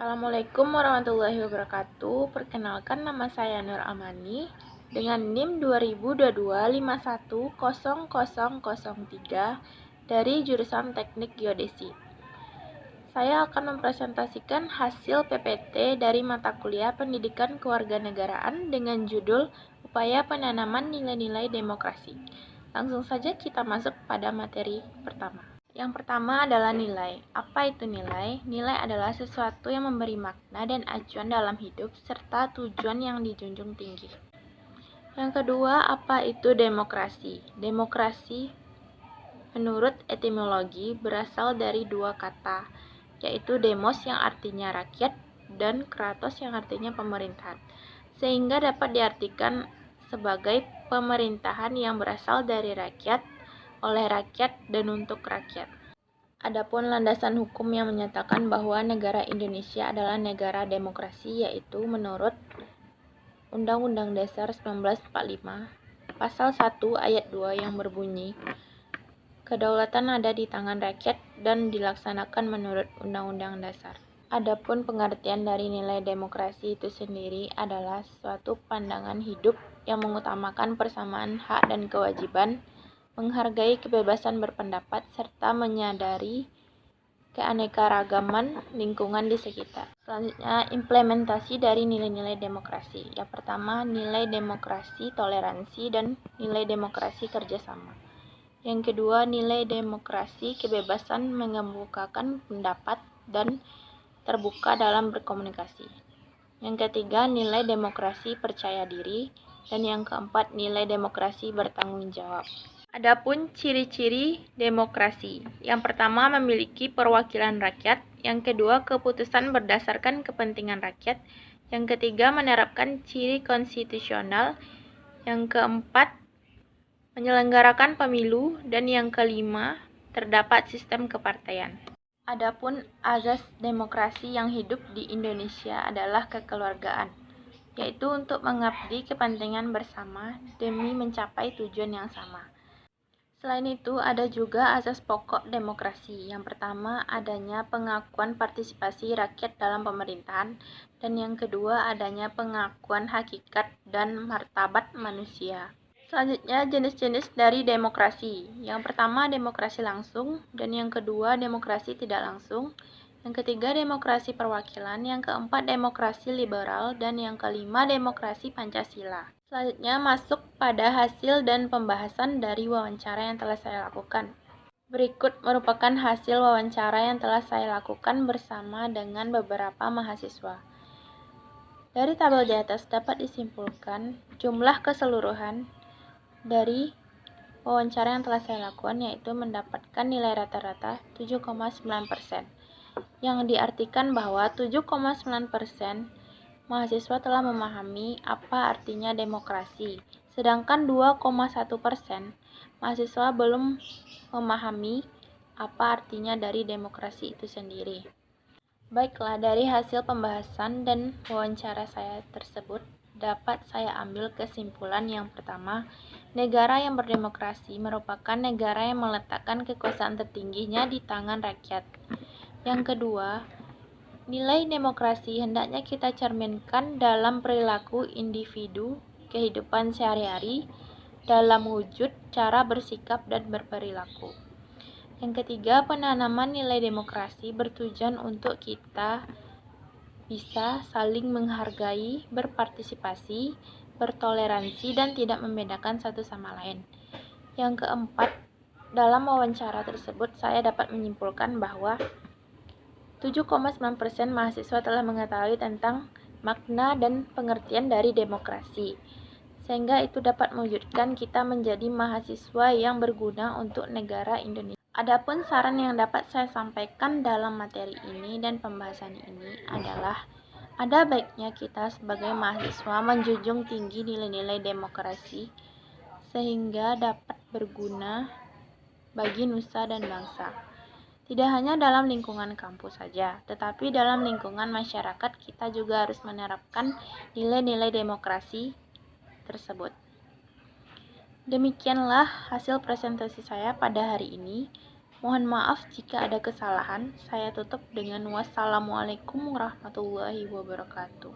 Assalamualaikum warahmatullahi wabarakatuh. Perkenalkan, nama saya Nur Amani dengan NIM 2022 5100003 dari jurusan Teknik Geodesi. Saya akan mempresentasikan hasil PPT dari mata kuliah Pendidikan Kewarganegaraan dengan judul Upaya Penanaman Nilai-nilai Demokrasi. Langsung saja kita masuk pada materi pertama. Yang pertama adalah nilai. Apa itu nilai? Nilai adalah sesuatu yang memberi makna dan acuan dalam hidup serta tujuan yang dijunjung tinggi. Yang kedua, apa itu demokrasi? Demokrasi menurut etimologi berasal dari dua kata, yaitu demos yang artinya rakyat dan kratos yang artinya pemerintahan, sehingga dapat diartikan sebagai pemerintahan yang berasal dari rakyat, oleh rakyat, dan untuk rakyat. Adapun landasan hukum yang menyatakan bahwa negara Indonesia adalah negara demokrasi, yaitu menurut Undang-Undang Dasar 1945, Pasal 1 Ayat 2 yang berbunyi, kedaulatan ada di tangan rakyat dan dilaksanakan menurut Undang-Undang Dasar. Adapun pengertian dari nilai demokrasi itu sendiri adalah suatu pandangan hidup yang mengutamakan persamaan hak dan kewajiban, menghargai kebebasan berpendapat, serta menyadari keanekaragaman lingkungan di sekitar. Selanjutnya, implementasi dari nilai-nilai demokrasi. Yang pertama, nilai demokrasi toleransi dan nilai demokrasi kerjasama. Yang kedua, nilai demokrasi kebebasan mengemukakan pendapat dan terbuka dalam berkomunikasi. Yang ketiga, nilai demokrasi percaya diri. Dan yang keempat, nilai demokrasi bertanggung jawab. Adapun ciri-ciri demokrasi. Yang pertama, memiliki perwakilan rakyat. Yang kedua, keputusan berdasarkan kepentingan rakyat. Yang ketiga, menerapkan ciri konstitusional. Yang keempat, menyelenggarakan pemilu. Dan yang kelima, terdapat sistem kepartaian. Adapun azas demokrasi yang hidup di Indonesia adalah kekeluargaan, yaitu untuk mengabdi kepentingan bersama demi mencapai tujuan yang sama. Selain itu, ada juga asas pokok demokrasi. Yang pertama, adanya pengakuan partisipasi rakyat dalam pemerintahan, dan yang kedua, adanya pengakuan hakikat dan martabat manusia. Selanjutnya, jenis-jenis dari demokrasi. Yang pertama, demokrasi langsung, dan yang kedua, demokrasi tidak langsung. Yang ketiga, demokrasi perwakilan. Yang keempat, demokrasi liberal. Dan yang kelima, demokrasi Pancasila. Selanjutnya, masuk pada hasil dan pembahasan dari wawancara yang telah saya lakukan. Berikut merupakan hasil wawancara yang telah saya lakukan bersama dengan beberapa mahasiswa. Dari tabel di atas dapat disimpulkan jumlah keseluruhan dari wawancara yang telah saya lakukan, yaitu mendapatkan nilai rata-rata 7,9%, yang diartikan bahwa 7,9% mahasiswa telah memahami apa artinya demokrasi, sedangkan 2,1% mahasiswa belum memahami apa artinya dari demokrasi itu sendiri. Baiklah, dari hasil pembahasan dan wawancara saya tersebut, dapat saya ambil kesimpulan yang pertama, negara yang berdemokrasi merupakan negara yang meletakkan kekuasaan tertingginya di tangan rakyat. Yang kedua, nilai demokrasi hendaknya kita cerminkan dalam perilaku individu, kehidupan sehari-hari, dalam wujud, cara bersikap, dan berperilaku. Yang ketiga, penanaman nilai demokrasi bertujuan untuk kita bisa saling menghargai, berpartisipasi, bertoleransi, dan tidak membedakan satu sama lain. Yang keempat, dalam wawancara tersebut saya dapat menyimpulkan bahwa 7,9% mahasiswa telah mengetahui tentang makna dan pengertian dari demokrasi, sehingga itu dapat mewujudkan kita menjadi mahasiswa yang berguna untuk negara Indonesia. Adapun saran yang dapat saya sampaikan dalam materi ini dan pembahasan ini adalah ada baiknya kita sebagai mahasiswa menjunjung tinggi nilai-nilai demokrasi sehingga dapat berguna bagi nusa dan bangsa. Tidak hanya dalam lingkungan kampus saja, tetapi dalam lingkungan masyarakat kita juga harus menerapkan nilai-nilai demokrasi tersebut. Demikianlah hasil presentasi saya pada hari ini. Mohon maaf jika ada kesalahan. Saya tutup dengan wassalamualaikum warahmatullahi wabarakatuh.